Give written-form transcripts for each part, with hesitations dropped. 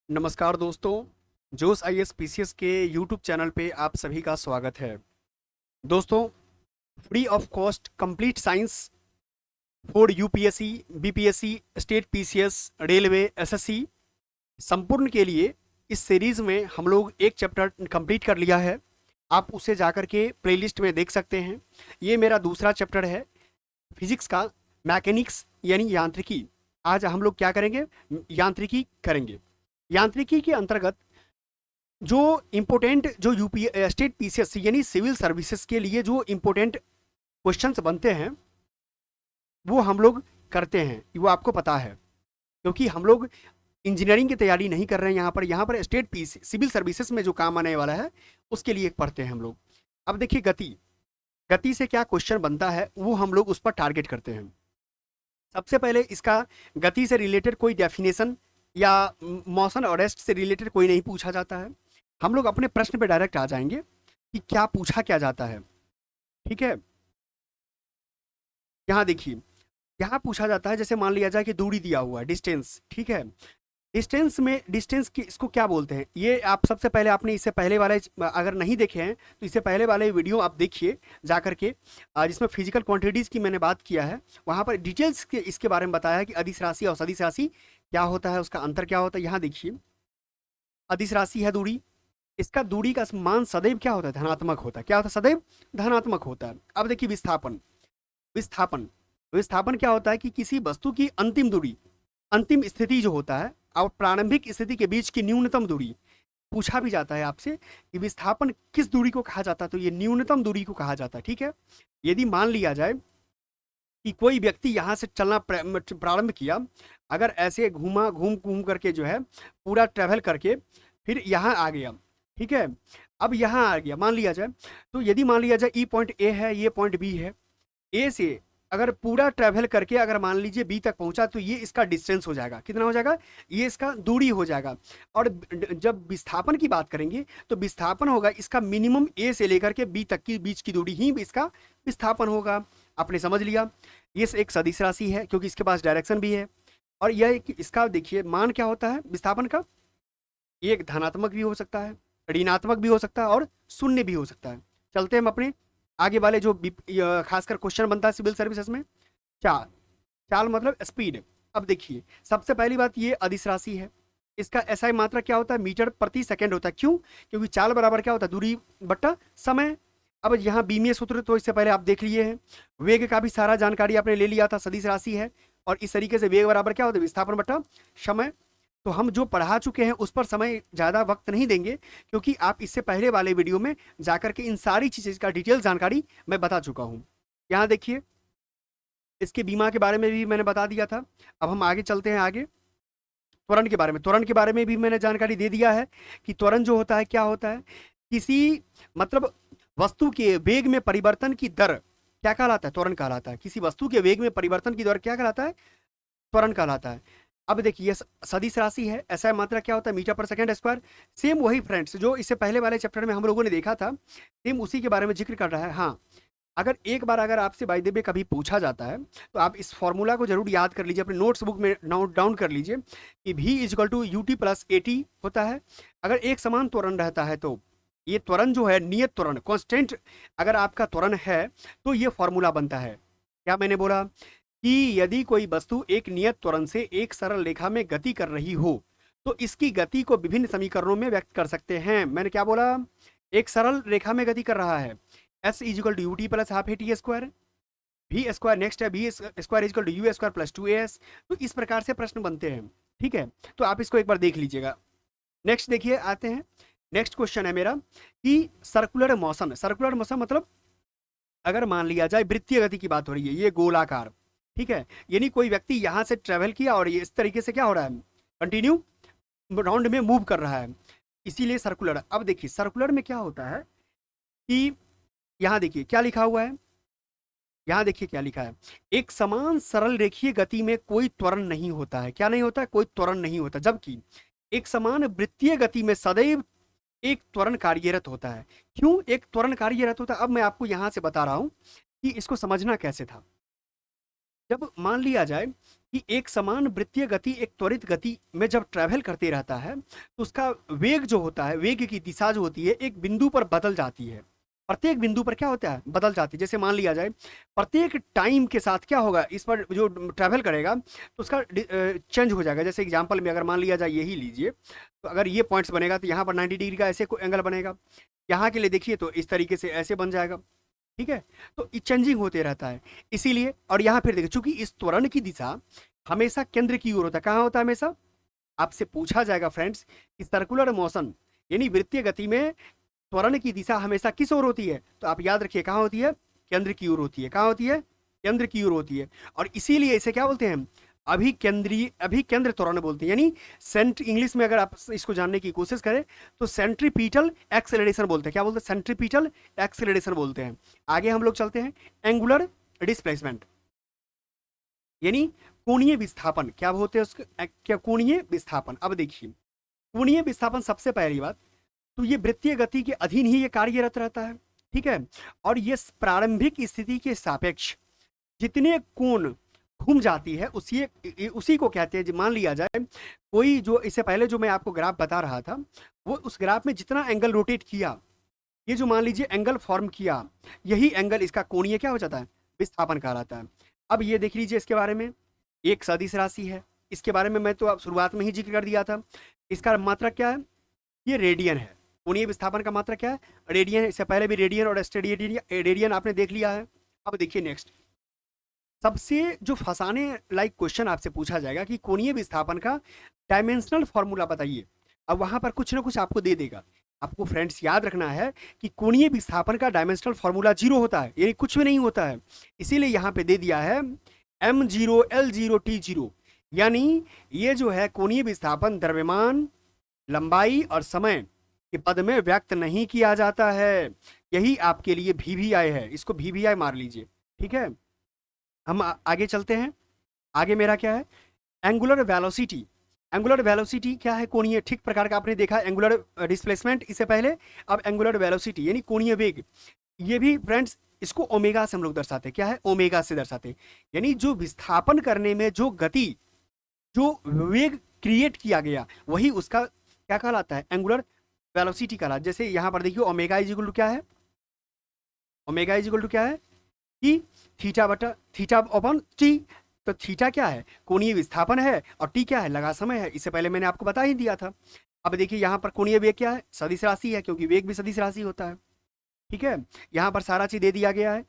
नमस्कार दोस्तों। जोश आईएएस पीसीएस के यूट्यूब चैनल पे आप सभी का स्वागत है। दोस्तों, free of cost complete science for UPSC, BPSC, state PCS, railway, SSC संपूर्ण के लिए इस सीरीज में हम लोग एक चैप्टर कंप्लीट कर लिया है। आप उसे जाकर के प्लेलिस्ट में देख सकते हैं। ये मेरा दूसरा चैप्टर है फिजिक्स का, मैकेनिक्स यानी यांत्रिकी। आज हम लोग क्या करेंगे? यांत्रिकी करेंगे। यांत्रिकी के अंतर्गत जो इम्पोर्टेंट जो यूपी स्टेट पीसीएस यानी सिविल सर्विसेज के लिए जो इम्पोर्टेंट क्वेश्चंस बनते हैं वो हम लोग करते हैं, वो आपको पता है। क्योंकि हम लोग इंजीनियरिंग की तैयारी नहीं कर रहे हैं, यहाँ पर स्टेट पीसी सिविल सर्विसेज में जो काम आने वाला है उसके लिए पढ़ते हैं हम लोग। अब देखिए, गति गति से क्या क्वेश्चन बनता है वो हम लोग उस पर टारगेट करते हैं। सबसे पहले इसका गति से रिलेटेड कोई डेफिनेशन या मोशन और रेस्ट से रिलेटेड कोई नहीं पूछा जाता है। हम लोग अपने प्रश्न पे डायरेक्ट आ जाएंगे कि क्या पूछा क्या जाता है। ठीक है, यहाँ देखिए, यहाँ पूछा जाता है, जैसे मान लिया जाए कि दूरी दिया हुआ है, डिस्टेंस। ठीक है, डिस्टेंस में डिस्टेंस की इसको क्या बोलते हैं, ये आप सबसे पहले आपने इससे पहले वाले अगर नहीं देखे हैं तो इससे पहले वाले वीडियो आप देखिए जा करके, जिसमें फिजिकल क्वांटिटीज़ की मैंने बात किया है। वहाँ पर डिटेल्स के इसके बारे में बताया है कि अदिश राशि और सदिश राशि क्या होता है, उसका अंतर क्या होता है। यहाँ देखिए, अदिश राशि है दूरी, इसका दूरी का मान सदैव क्या होता है? धनात्मक होता है। क्या होता है? सदैव धनात्मक होता है। अब देखिए, विस्थापन विस्थापन विस्थापन क्या होता है कि किसी वस्तु की अंतिम दूरी, अंतिम स्थिति जो होता है और प्रारंभिक स्थिति के बीच की न्यूनतम दूरी। पूछा भी जाता है आपसे कि विस्थापन किस दूरी को कहा जाता है, तो ये न्यूनतम दूरी को कहा जाता है। ठीक है, यदि मान लिया जाए कि कोई व्यक्ति यहाँ से चलना प्रारंभ किया, अगर ऐसे घूमा, घूम घूम करके जो है पूरा ट्रैवल करके फिर यहाँ आ गया। ठीक है, अब यहाँ आ गया मान लिया जाए, तो यदि मान लिया जाए ई पॉइंट ए है, ये पॉइंट बी है, ए से अगर पूरा ट्रैवल करके अगर मान लीजिए बी तक पहुंचा, तो ये इसका डिस्टेंस हो जाएगा। कितना हो जाएगा? ये इसका दूरी हो जाएगा। और जब विस्थापन की बात करेंगे तो विस्थापन होगा इसका मिनिमम ए से लेकर के बी तक की बीच की दूरी ही इसका विस्थापन होगा। आपने समझ लिया, ये एक सदिश राशि है क्योंकि इसके पास डायरेक्शन भी है। और यह इसका देखिए मान क्या होता है विस्थापन का, एक धनात्मक भी हो सकता है, ऋणात्मक भी हो सकता है और शून्य भी हो सकता है। चलते हैं हम अपने आगे वाले जो खासकर क्वेश्चन बनता है सिविल सर्विसेज में। चाल, चाल मतलब स्पीड। अब देखिए, सबसे पहली बात, ये अदिश राशि है, इसका एसआई मात्रा क्या होता है? मीटर प्रति सेकंड होता है। क्यों? क्योंकि चाल बराबर क्या होता है? दूरी बट्टा समय। अब यहाँ बीमीय सूत्र तो इससे पहले आप देख लिए हैं। वेग का भी सारा जानकारी आपने ले लिया था, सदिश राशि है। और इस तरीके से वेग बराबर क्या होता है? विस्थापन बट्टा समय। तो हम जो पढ़ा चुके हैं उस पर समय ज़्यादा वक्त नहीं देंगे, क्योंकि आप इससे पहले वाले वीडियो में जाकर के इन सारी चीज़ें का डिटेल जानकारी मैं बता चुका हूँ। यहाँ देखिए, इसके बीमा के बारे में भी मैंने बता दिया था। अब हम आगे चलते हैं। आगे त्वरण के बारे में, त्वरण के बारे में भी मैंने जानकारी दे दिया है कि त्वरण जो होता है क्या होता है। किसी मतलब वस्तु के वेग में परिवर्तन की दर क्या कहलाता है? त्वरण कहलाता है। किसी वस्तु के वेग में परिवर्तन की दर क्या कहलाता है? त्वरण कहलाता है। अब देखिए, सदिश राशि है, ऐसा मात्रा क्या होता है? मीटर पर सेकंड स्क्वायर। सेम वही फ्रेंड्स जो इससे पहले वाले चैप्टर में हम लोगों ने देखा था, सेम उसी के बारे में जिक्र कर रहा है। हाँ, अगर एक बार अगर आपसे बाय द वे कभी पूछा जाता है तो आप इस फॉर्मूला को जरूर याद कर लीजिए, अपने नोट्स बुक में नोट डाउन कर लीजिए कि v is equal to u t plus a t होता है। अगर एक समान त्वरण रहता है तो ये त्वरण जो है नियत त्वरण, कॉन्स्टेंट अगर आपका त्वरण है तो ये फॉर्मूला बनता है। क्या मैंने बोला? कि यदि कोई वस्तु एक नियत त्वरण से एक सरल रेखा में गति कर रही हो तो इसकी गति को विभिन्न समीकरणों में व्यक्त कर सकते हैं। मैंने क्या बोला? एक सरल रेखा में गति कर रहा है, s is equal to u t plus half a t square, v square next है, v square is equal to u square plus two a s. तो इस प्रकार से प्रश्न बनते हैं। ठीक है, तो आप इसको एक बार देख लीजिएगा। नेक्स्ट देखिए, आते हैं नेक्स्ट क्वेश्चन है मेरा कि सर्कुलर मोशन। सर्कुलर मोशन मतलब अगर मान लिया जाए वृत्तीय गति की बात हो रही है, ये गोलाकार। ठीक है, यानी कोई व्यक्ति यहां से ट्रेवल किया और ये इस तरीके से क्या हो रहा है? कंटिन्यू राउंड में मूव कर रहा है, इसीलिए सर्कुलर। अब देखिए, सर्कुलर में क्या होता है कि यहाँ देखिए क्या लिखा हुआ है, यहाँ देखिए क्या लिखा है, एक समान सरल रेखीय गति में कोई त्वरण नहीं होता है। क्या नहीं होता है? कोई त्वरण नहीं होता। जबकि एक समान वृत्तीय गति में सदैव एक त्वरण कार्यरत होता है। क्यों एक त्वरण कार्यरत होता है? अब मैं आपको यहां से बता रहा हूं कि इसको समझना कैसे था। जब मान लिया जाए कि एक समान वृत्तीय गति एक त्वरित गति में जब ट्रैवल करते रहता है तो उसका वेग जो होता है, वेग की दिशा जो होती है एक बिंदु पर बदल जाती है। प्रत्येक बिंदु पर क्या होता है, बदल जाती है। जैसे मान लिया जाए प्रत्येक टाइम के साथ क्या होगा, इस पर जो ट्रैवल करेगा तो उसका चेंज हो जाएगा। जैसे एग्जांपल में अगर मान लिया जाए यही लीजिए, तो अगर ये पॉइंट्स बनेगा तो यहाँ पर 90 डिग्री का ऐसे एंगल बनेगा। यहाँ के लिए देखिए तो इस तरीके से ऐसे बन जाएगा। ठीक है, तो चेंजिंग होते रहता है इसीलिए। और यहाँ फिर देखिए, चूंकि इस त्वरण की दिशा हमेशा केंद्र की ओर होता है। कहाँ होता है हमेशा? आपसे पूछा जाएगा फ्रेंड्स कि सर्कुलर मोशन यानी वृत्तीय गति में त्वरण की दिशा हमेशा किस ओर होती है? तो आप याद रखिए कहाँ होती है? केंद्र की ओर होती है। कहाँ होती है? केंद्र की ओर होती है। और इसीलिए इसे क्या बोलते हैं? अभिकेंद्र त्वरण बोलते हैं। यानी सेंट, इंग्लिश में अगर आप इसको जानने की कोशिश करें तो सेंट्रीपीटल एक्सेलरेशन बोलते हैं। क्या बोलते हैं? सेंट्रीपीटल एक्सेलरेशन बोलते हैं। आगे हम लोग चलते हैं, एंगुलर डिस्प्लेसमेंट यानी कोणीय विस्थापन। क्या होते हैं उसके? क्या कोणीय विस्थापन। अब देखिए, कोणीय विस्थापन सबसे पहली बात तो ये वृत्तीय गति के अधीन ही ये कार्यरत रहता है। ठीक है, और ये प्रारंभिक स्थिति के सापेक्ष जितने कोण घूम जाती है उसी को कहते हैं। मान लिया जाए कोई, जो इससे पहले जो मैं आपको ग्राफ बता रहा था, वो उस ग्राफ में जितना एंगल रोटेट किया, ये जो मान लीजिए एंगल फॉर्म किया, यही एंगल इसका कोणीय क्या हो जाता है? विस्थापन कहलाता है। अब ये देख लीजिए, इसके बारे में एक सदिश राशि है। इसके बारे में मैं तो अब शुरुआत में ही जिक्र कर दिया था। इसका मात्रक क्या है? ये रेडियन है। कोणीय विस्थापन का मात्रक क्या है? रेडियन है। इससे पहले भी रेडियन और रेडियन आपने देख लिया है। अब देखिए नेक्स्ट, सबसे जो फंसाने लाइक क्वेश्चन आपसे पूछा जाएगा कि कोणीय विस्थापन का डायमेंशनल फॉर्मूला बताइए। अब वहां पर कुछ ना कुछ आपको दे देगा। आपको फ्रेंड्स याद रखना है कि कोणीय विस्थापन का डायमेंशनल फॉर्मूला 0 होता है, ये कुछ भी नहीं होता है। इसीलिए यहाँ पे दे दिया है m0 l0 t0, यानी ये जो है कोणीय विस्थापन द्रव्यमान, लंबाई और समय के पद में व्यक्त नहीं किया जाता है। यही आपके लिए VVI है, इसको VVI मार लीजिए। ठीक है, हम आगे चलते हैं। आगे मेरा क्या है? Angular velocity. एंगुलर वेलोसिटी क्या है? कोणीय, ठीक प्रकार का आपने देखा एंगुलर डिस्प्लेसमेंट इससे पहले। अब एंगुलर वेलोसिटी यानी कोणीय वेग, ये भी फ्रेंड्स इसको ओमेगा से हम लोग दर्शाते हैं। क्या है? ओमेगा से दर्शाते हैं। यानी जो विस्थापन करने में जो गति, जो वेग क्रिएट किया गया, वही उसका क्या कहलाता है? एंगुलर वेलोसिटी कहलाता है। जैसे यहाँ पर देखिए ओमेगा इज इक्वल टू क्या है? ओमेगा इज इक्वल टू क्या है? कि थीटा बटा थीटा अपॉन टी। तो थीटा क्या है? कोणीय विस्थापन है, और टी क्या है? लगा समय है। इससे पहले मैंने आपको बता ही दिया था। अब देखिए यहाँ पर कोणीय वेग क्या है? सदिश राशि है, क्योंकि वेग भी सदिश राशि होता है। ठीक है, यहाँ पर सारा चीज दे दिया गया है।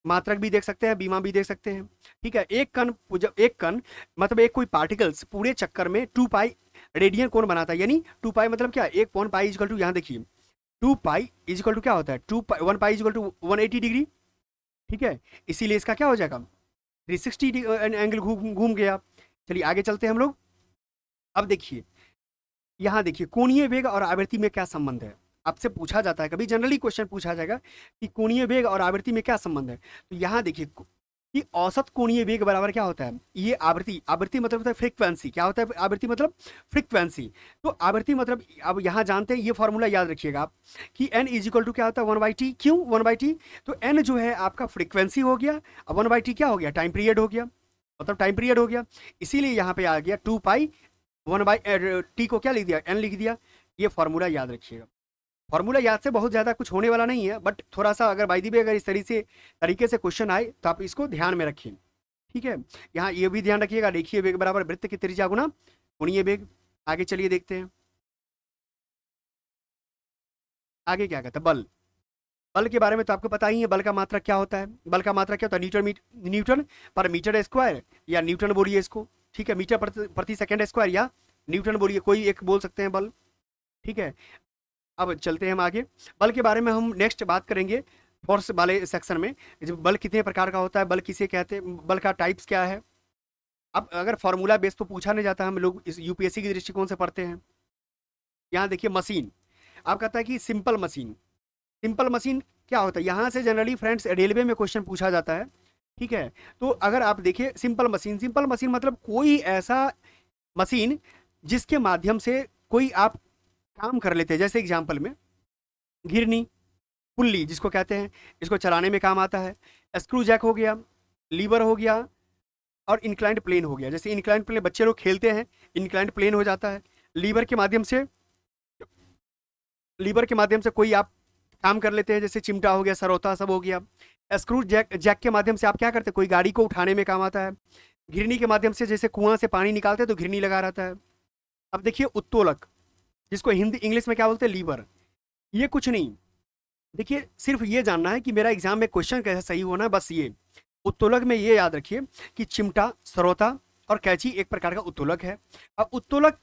मात्रक भी देख सकते हैं, बीमा भी देख सकते हैं। ठीक है, एक कण मतलब एक कोई पार्टिकल्स पूरे चक्कर में 2 पाई रेडियन कोण बनाता है। यानी 2 पाई मतलब क्या? 1 पाई इजिकल टू, यहाँ देखिए 2 पाई इजिकल टू क्या होता है? 1 पाई इजिकल टू 180 डिग्री। ठीक है, इसीलिए इसका क्या हो जाएगा? 360 एंगल घूम गया। चलिए आगे चलते हैं हम लोग। अब देखिए, यहाँ देखिए कोणीय वेग और आवृत्ति में क्या संबंध है? आपसे पूछा जाता है, कभी जनरली क्वेश्चन पूछा जाएगा कि कोणीय वेग और आवृत्ति में क्या संबंध है। तो यहाँ देखिए कि औसत कोणीय वेग बराबर क्या होता है? ये आवृत्ति, आवृत्ति मतलब होता है फ्रीक्वेंसी। क्या होता है आवृत्ति मतलब? फ्रीक्वेंसी। तो आवृत्ति मतलब, अब यहाँ जानते हैं, ये फॉर्मूला याद रखिएगा आप कि n इज इक्वल टू क्या होता है? 1/t। क्यों 1/t? तो n जो है आपका फ्रीक्वेंसी हो गया, अब 1/t क्या हो गया? टाइम पीरियड हो गया, मतलब टाइम पीरियड हो गया। इसीलिए यहाँ पे आ गया 2 पाई 1/t को क्या लिख दिया? n लिख दिया। ये फॉर्मूला याद रखिएगा। फॉर्मूला याद से बहुत ज़्यादा कुछ होने वाला नहीं है, बट थोड़ा सा अगर बाई दी भी अगर इस तरीके से क्वेश्चन आए तो आप इसको ध्यान में रखिए। ठीक है, यहाँ ये भी ध्यान रखिएगा, रेखीय वेग बराबर वृत्त की त्रिज्या गुना कोणीय वेग। आगे चलिए देखते हैं आगे क्या कहता है। बल, बल के बारे में तो आपको पता ही है। बल का मात्रक क्या होता है? बल का मात्रक क्या होता है? न्यूटन पर मीटर स्क्वायर, या न्यूटन बोलिए इसको। ठीक है, मीटर प्रति सेकेंड स्क्वायर, या न्यूटन बोलिए, कोई एक बोल सकते हैं बल। ठीक है, अब चलते हैं हम आगे। बल के बारे में हम नेक्स्ट बात करेंगे फोर्स वाले सेक्शन में। जो बल कितने प्रकार का होता है, बल किसे कहते हैं, बल का टाइप्स क्या है। अब अगर फॉर्मूला बेस तो पूछा नहीं जाता, हम लोग इस यूपीएससी के दृष्टिकोण से पढ़ते हैं। यहाँ देखिए मशीन, आप कहता है कि सिंपल मशीन। सिंपल मशीन क्या होता है? यहाँ से जनरली फ्रेंड्स रेलवे में क्वेश्चन पूछा जाता है। ठीक है, तो अगर आप देखिए सिंपल मशीन, सिंपल मशीन मतलब कोई ऐसा मशीन जिसके माध्यम से कोई आप काम कर लेते हैं। जैसे एग्जाम्पल में घिरनी, पुल्ली जिसको कहते हैं, इसको चलाने में काम आता है। स्क्रू जैक हो गया, लीवर हो गया, और इंक्लाइंड प्लेन हो गया। जैसे इंक्लाइंड प्लेन बच्चे लोग खेलते हैं, इंक्लाइंड प्लेन हो जाता है। लीवर के माध्यम से, लीवर के माध्यम से कोई आप काम कर लेते हैं, जैसे चिमटा हो गया, सरौता सब हो गया। स्क्रू जैक, जैक के माध्यम से आप क्या करते हैं, कोई गाड़ी को उठाने में काम आता है। घिरनी के माध्यम से जैसे कुआं से पानी निकालते हैं तो घिरनी लगा रहता है। अब देखिए उत्तोलक, जिसको हिंदी इंग्लिश में क्या बोलते हैं, लीवर। ये कुछ नहीं, देखिए सिर्फ ये जानना है कि मेरा एग्जाम में क्वेश्चन कैसे सही होना है, बस ये। उत्तोलक में ये याद रखिए कि चिमटा, सरौता और कैंची एक प्रकार का उत्तोलक है। अब उत्तोलक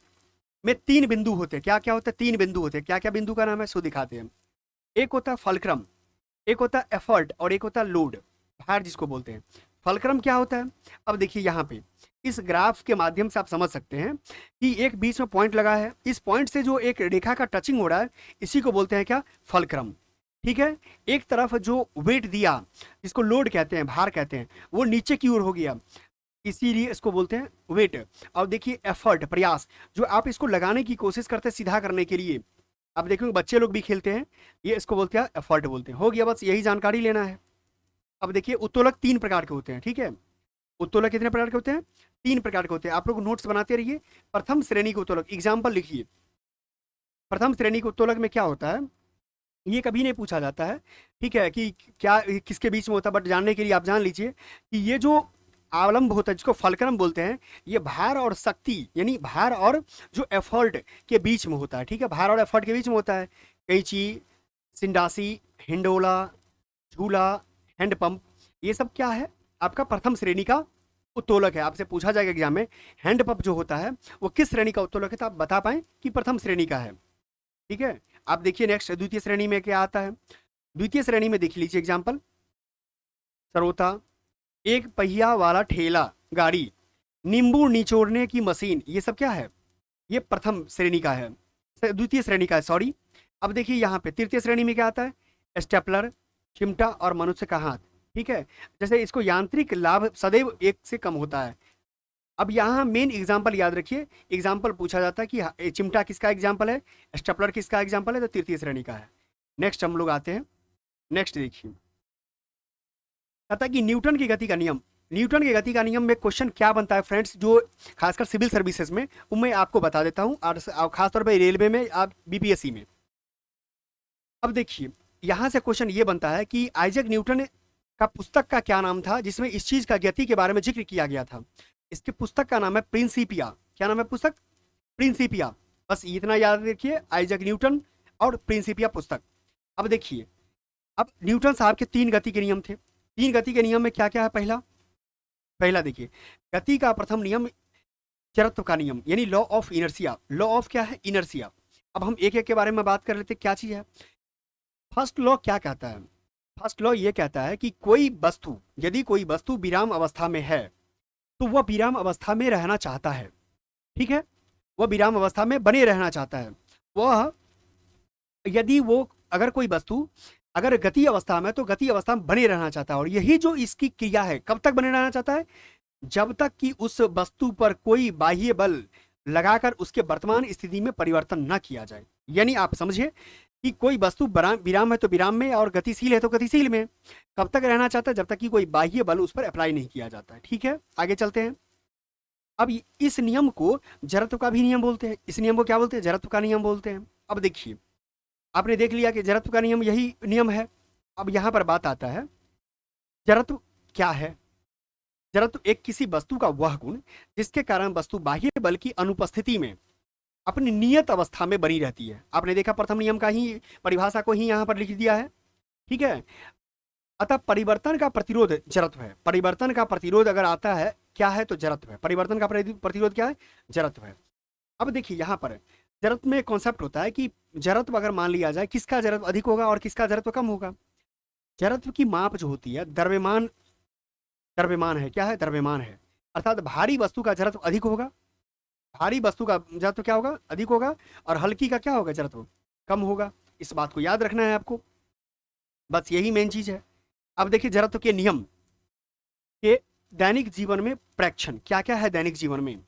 में 3 बिंदु होते हैं। क्या क्या होता है, 3 बिंदु होते हैं। क्या क्या बिंदु का नाम है, सो दिखाते हैं। एक होता है फलक्रम, एक होता है एफर्ट और एक होता है लोड, भार जिसको बोलते हैं। फलक्रम क्या होता है, अब देखिए यहाँ पे इस ग्राफ के माध्यम से आप समझ सकते हैं कि एक बीच में पॉइंट लगा है, इस पॉइंट से जो एक रेखा का टचिंग हो रहा है, इसी को बोलते हैं क्या, फलक्रम। ठीक है, एक तरफ जो वेट दिया, जिसको लोड कहते हैं, भार कहते हैं, वो नीचे की ओर हो गया, इसीलिए इसको बोलते हैं वेट। और देखिए एफर्ट, प्रयास, जो आप इसको लगाने की कोशिश करते हैं सीधा करने के लिए, आप देखोगे बच्चे लोग भी खेलते हैं, ये इसको बोलते हैं एफर्ट बोलते हैं। हो गया, बस यही जानकारी लेना है। अब देखिए उत्तोलक 3 प्रकार के होते हैं, ठीक है। उत्तोलक कितने प्रकार के होते हैं, 3 प्रकार के होते हैं। आप लोग नोट्स बनाते रहिए। प्रथम श्रेणी के उत्तोलक, एग्जाम्पल लिखिए। प्रथम श्रेणी के उत्तोलक में क्या होता है, ये कभी नहीं पूछा जाता है, ठीक है, कि क्या किसके बीच में होता है, बट जानने के लिए आप जान लीजिए कि ये जो अवलंब होता है, जिसको फलक्रम बोलते हैं, ये भार और शक्ति, यानी भार और जो एफर्ट के बीच में होता है। ठीक है, भार और एफर्ट के बीच में होता है। कैंची, सिंडासी, हिंडोला, झूला, हैंडपंप, ये सब क्या है, आपका प्रथम श्रेणी का उत्तोलक है। आपसे पूछा जाएगा एग्जाम में, हैंडपंप जो होता है वो किस श्रेणी का उत्तोलक है, तो आप बता पाएं कि प्रथम श्रेणी का है। ठीक है, आप देखिए नेक्स्ट द्वितीय श्रेणी में क्या आता है। द्वितीय श्रेणी में देख लीजिए एग्जाम्पल, सरौता, एक पहिया वाला ठेला, गाड़ी, नींबू निचोड़ने की मशीन, ये सब क्या है, ये प्रथम श्रेणी का है, द्वितीय श्रेणी का है, सॉरी। अब देखिए यहाँ पे तृतीय श्रेणी में क्या आता है, स्टेपलर, चिमटा और मनुष्य का हाथ। ठीक है, जैसे इसको यांत्रिक लाभ सदैव एक से कम होता है। अब यहाँ मेन एग्जाम्पल याद रखिए, एग्जाम्पल पूछा जाता है कि चिमटा किसका एग्जाम्पल है, स्टेपलर किसका एग्जाम्पल है, तो तृतीय श्रेणी का है। नेक्स्ट हम लोग आते हैं, नेक्स्ट देखिए, कहता है कि न्यूटन की गति का नियम। न्यूटन की गति का नियम में क्वेश्चन क्या बनता है फ्रेंड्स, जो खासकर सिविल सर्विसेज में, वो मैं आपको बता देता हूँ, और खासतौर पर रेलवे में, आप बीपीएससी में। अब देखिए यहाँ से क्वेश्चन ये बनता है कि आइजैक न्यूटन का पुस्तक का क्या नाम था, जिसमें इस चीज का गति के बारे में जिक्र किया गया था। इसके पुस्तक का नाम है प्रिंसिपिया। क्या नाम है पुस्तक, प्रिंसिपिया। बस इतना याद रखिए, आइजैक न्यूटन और प्रिंसिपिया पुस्तक। अब देखिए, अब न्यूटन साहब के 3 गति के नियम थे। 3 गति के नियम में क्या क्या है, पहला, पहला देखिए, गति का प्रथम नियम जड़त्व का नियम, यानी law of inertia. Law of क्या है, इनर्शिया। अब हम एक एक के बारे में बात कर लेते, क्या चीज है। फर्स्ट लॉ क्या कहता है, फर्स्ट लॉ ये कहता है कि कोई वस्तु, यदि कोई वस्तु विराम अवस्था में है तो वह विराम अवस्था में रहना चाहता है। ठीक है, वह विराम अवस्था में बने रहना चाहता है। वह, यदि वो, अगर कोई वस्तु अगर गति अवस्था में, तो गति अवस्था में बने रहना चाहता है। और यही जो इसकी क्रिया है, कब तक बने रहना चाहता है, जब तक कि उस वस्तु पर कोई बाह्य बल लगाकर उसके वर्तमान स्थिति में परिवर्तन न किया जाए। यानी आप समझिए कि कोई वस्तु विराम है तो विराम में, और गतिशील है तो गतिशील में। कब तक रहना चाहता है, जब तक कि कोई बाह्य बल उस पर अप्लाई नहीं किया जाता है। ठीक है, आगे चलते हैं। अब इस नियम को जड़त्व का भी नियम बोलते हैं। इस नियम को क्या बोलते हैं, जड़त्व का नियम बोलते हैं। अब देखिए, आपने देख लिया कि जड़त्व का नियम यही नियम है। अब यहां पर बात आता है, जड़त्व क्या है। जड़त्व एक किसी वस्तु का वह गुण जिसके कारण वस्तु बाह्य बल की अनुपस्थिति में अपनी नियत अवस्था में बनी रहती है। आपने देखा, प्रथम नियम का ही परिभाषा को ही यहां पर लिख दिया है। ठीक है, अतः परिवर्तन का प्रतिरोध जड़त्व है। परिवर्तन का प्रतिरोध अगर आता है, क्या है, तो जड़त्व है। परिवर्तन का प्रतिरोध क्या है, जड़त्व है। अब देखिए यहाँ पर जड़त्व में कॉन्सेप्ट होता है कि जड़त्व अगर मान लिया जाए, किसका जड़त्व अधिक होगा और किसका जड़त्व कम होगा। जड़त्व की माप जो होती है, द्रव्यमान, द्रव्यमान है, क्या है, द्रव्यमान है। अर्थात भारी वस्तु का जड़त्व अधिक होगा, भारी वस्तु का जड़त्व क्या होगा, अधिक होगा, और हल्की का क्या होगा, जड़त्व कम होगा। इस बात को याद रखना है आपको, बस यही मेन चीज है। अब देखिए जड़त्व के नियम के दैनिक जीवन में प्रेक्षण क्या क्या है। दैनिक जीवन में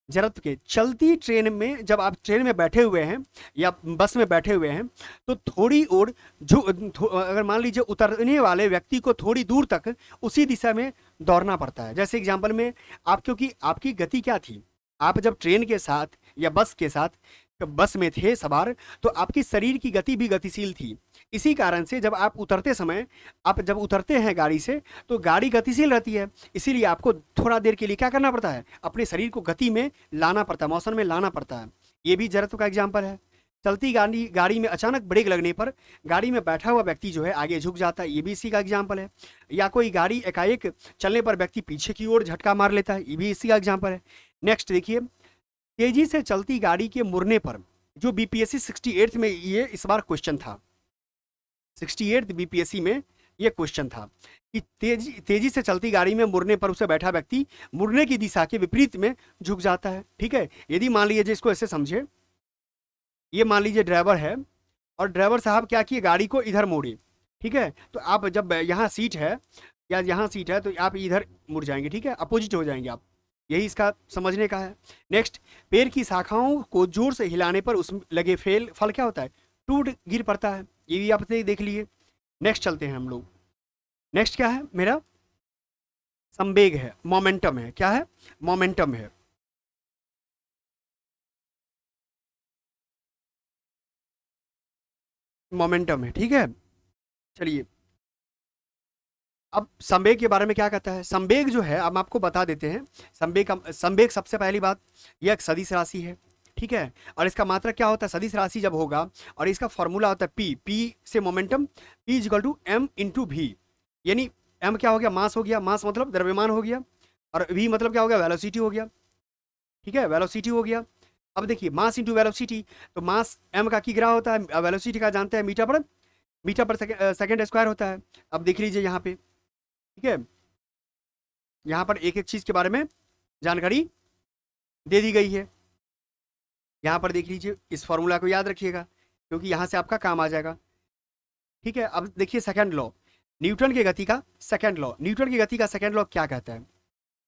जड़त्व के, चलती ट्रेन में जब आप ट्रेन में बैठे हुए हैं या बस में बैठे हुए हैं तो थोड़ी और अगर मान लीजिए उतरने वाले व्यक्ति को थोड़ी दूर तक उसी दिशा में दौड़ना पड़ता है। जैसे एग्जांपल में आप, क्योंकि आपकी गति क्या थी, आप जब ट्रेन के साथ या बस के साथ बस में थे सवार, तो आपकी शरीर की गति भी गतिशील थी। इसी कारण से जब आप उतरते समय, आप जब उतरते हैं गाड़ी से, तो गाड़ी गतिशील रहती है, इसीलिए आपको थोड़ा देर के लिए क्या करना पड़ता है, अपने शरीर को गति में लाना पड़ता है, मोशन में लाना पड़ता है। ये भी जड़त्व का एग्जाम्पल है। चलती गाड़ी गाड़ी में अचानक ब्रेक लगने पर गाड़ी में बैठा हुआ व्यक्ति जो है आगे झुक जाता है, ये भी इसी का एग्जाम्पल है। या कोई गाड़ी एकाएक चलने पर व्यक्ति पीछे की ओर झटका मार लेता है, ये भी इसी का एग्जाम्पल है। नेक्स्ट देखिए, तेजी से चलती गाड़ी के मुड़ने पर, जो बीपीएससी 68 में ये इस बार क्वेश्चन था, 68 बीपीएससी में ये क्वेश्चन था कि तेजी से चलती गाड़ी में मुड़ने पर उसे बैठा व्यक्ति मुड़ने की दिशा के विपरीत में झुक जाता है। ठीक है, यदि मान लीजिए, इसको ऐसे समझे, ये मान लीजिए ड्राइवर है और ड्राइवर साहब क्या किए, गाड़ी को इधर मोड़े। ठीक है, तो आप जब यहाँ सीट है या यहाँ सीट है तो आप इधर मुड़ जाएंगे, ठीक है, अपोजिट हो जाएंगे आप, यही इसका समझने का है। नेक्स्ट, पेड़ की शाखाओं को जोर से हिलाने पर उसमें लगे फल क्या होता है, टूट गिर पड़ता है, ये भी आप देख लिए। नेक्स्ट चलते हैं हम लोग। नेक्स्ट क्या है मेरा, संवेग है, मोमेंटम है, क्या है, मोमेंटम है। मोमेंटम है, ठीक है। चलिए, अब संवेग के बारे में क्या कहता है, संवेग जो है अब आपको बता देते हैं। संवेग सबसे पहली बात, यह एक सदिश राशि है, ठीक है, और इसका मात्रक क्या होता है, सदिश राशि जब होगा, और इसका फॉर्मूला होता है पी से momentum, p is equal to m into v, यानी एम क्या हो गया, मास हो गया, मास मतलब द्रव्यमान हो गया, और वी मतलब क्या हो गया, वेलोसिटी हो गया। ठीक है, वेलोसिटी हो गया। अब देखिए, मास इंटू वेलोसिटी, तो मास एम का किग्रा होता है, वेलोसिटी का जानते हैं मीटर पर सेकेंड स्क्वायर होता है। अब देख लीजिए यहाँ पे, ठीक है, यहाँ पर एक एक चीज के बारे में जानकारी दे दी गई है। यहाँ पर देख लीजिए, इस फॉर्मूला को याद रखिएगा क्योंकि यहाँ से आपका काम आ जाएगा। ठीक है, अब देखिए सेकंड लॉ, न्यूटन की गति का सेकंड लॉ। न्यूटन की गति का सेकंड लॉ क्या कहता है,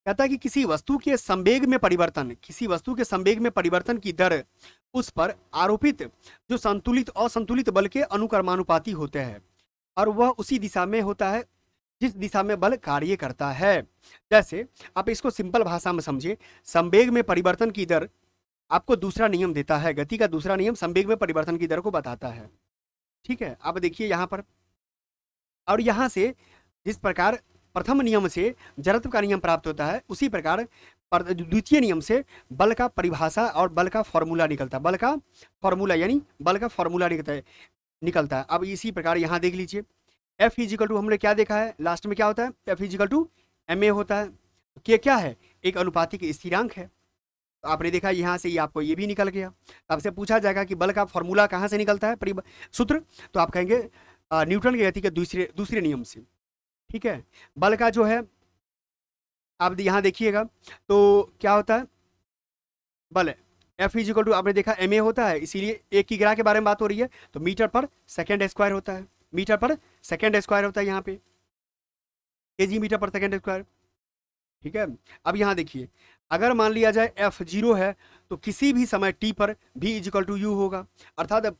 कहता है कि किसी वस्तु के संवेग में परिवर्तन की दर उस पर आरोपित जो संतुलित और असंतुलित बल के अनुक्रमानुपाती होते हैं, और वह उसी दिशा में होता है जिस दिशा में बल कार्य करता है। जैसे आप इसको सिंपल भाषा में समझिए, संवेग में परिवर्तन की दर आपको दूसरा नियम देता है, गति का दूसरा नियम संवेग में परिवर्तन की दर को बताता है। ठीक है, अब देखिए यहाँ पर, और यहाँ से जिस प्रकार प्रथम नियम से जड़त्व का नियम प्राप्त होता है, उसी प्रकार द्वितीय नियम से बल का परिभाषा और बल का फॉर्मूला निकलता है, बल का फॉर्मूला यानी बल का फॉर्मूला निकलता है। अब इसी प्रकार यहाँ देख लीजिए, एफ इजिकल टू, हमने क्या देखा है लास्ट में, क्या होता है, f is equal to m a होता है, कि क्या है, एक अनुपातिक स्थिरांक है। तो आपने देखा यहाँ से आपको ये भी निकल गया। आपसे पूछा जाएगा कि बल का फॉर्मूला कहाँ से निकलता है, सूत्र, तो आप कहेंगे न्यूटन की गति के दूसरे नियम से। ठीक है, बल का जो है आप यहाँ देखिएगा तो क्या होता है, बल एफ इजिकल टू आपने देखा एम ए होता है, इसीलिए एक की ग्राह के बारे में बात हो रही है, तो मीटर पर सेकेंड स्क्वायर होता है, मीटर पर सेकेंड स्क्वायर होता है यहाँ पे, केजी मीटर पर सेकेंड स्क्वायर। ठीक है, अब यहाँ देखिए, अगर मान लिया जाए एफ 0 है तो किसी भी समय टी पर भी इजिकल टू यू होगा, अर्थात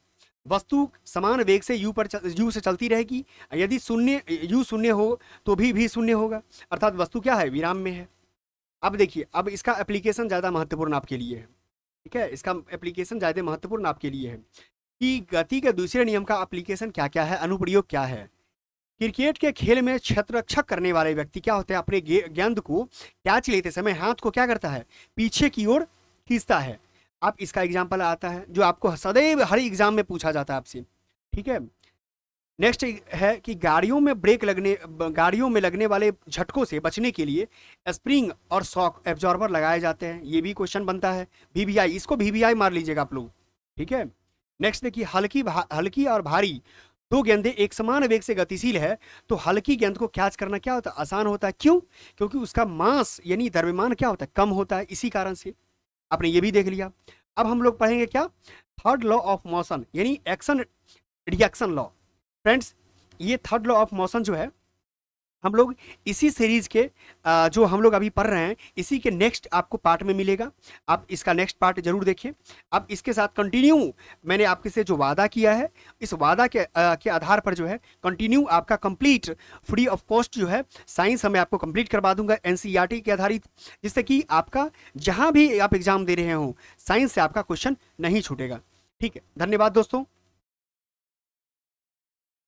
वस्तु समान वेग से यू से चलती रहेगी। यदि यू शून्य हो तो भी शून्य होगा, अर्थात वस्तु क्या है, विराम में है। अब देखिए, अब इसका एप्लीकेशन ज़्यादा महत्वपूर्ण आपके लिए है। ठीक है, इसका एप्लीकेशन ज़्यादा महत्वपूर्ण आपके लिए है कि गति के दूसरे नियम का एप्लीकेशन क्या क्या है, अनुप्रयोग क्या है। क्रिकेट के खेल में क्षेत्ररक्षक करने वाले व्यक्ति क्या होते हैं, अपने गेंद को कैच लेते समय हाथ को क्या करता है, पीछे की ओर खींचता है। आप इसका एग्जाम्पल आता है जो आपको सदैव हर एग्जाम में पूछा जाता है आपसे। ठीक है, नेक्स्ट है कि गाड़ियों में लगने वाले झटकों से बचने के लिए स्प्रिंग और शॉक एब्जॉर्बर लगाए जाते हैं, ये भी क्वेश्चन बनता है। वीवीआई, इसको वीवीआई मार लीजिएगा आप लोग। ठीक है, नेक्स्ट देखिए, हल्की और भारी दो गेंदें एक समान वेग से गतिशील है तो हल्की गेंद को कैच करना क्या होता है, आसान होता है। क्यों, क्योंकि उसका मास यानी द्रव्यमान क्या होता है, कम होता है, इसी कारण से। आपने ये भी देख लिया। अब हम लोग पढ़ेंगे क्या, थर्ड लॉ ऑफ मोशन यानी एक्शन रिएक्शन लॉ। फ्रेंड्स, ये थर्ड लॉ ऑफ मोशन जो है हम लोग इसी सीरीज के जो हम लोग अभी पढ़ रहे हैं इसी के नेक्स्ट आपको पार्ट में मिलेगा। आप इसका नेक्स्ट पार्ट जरूर देखें। अब इसके साथ कंटिन्यू मैंने आपके से जो वादा किया है, इस वादा के आधार पर जो है कंटिन्यू आपका कंप्लीट फ्री ऑफ कॉस्ट जो है साइंस मैं आपको कंप्लीट करवा दूंगा एनसीईआरटी के आधारित, जिससे कि आपका जहां भी आप एग्जाम दे रहे हो साइंस से आपका क्वेश्चन नहीं छूटेगा। ठीक है, धन्यवाद दोस्तों।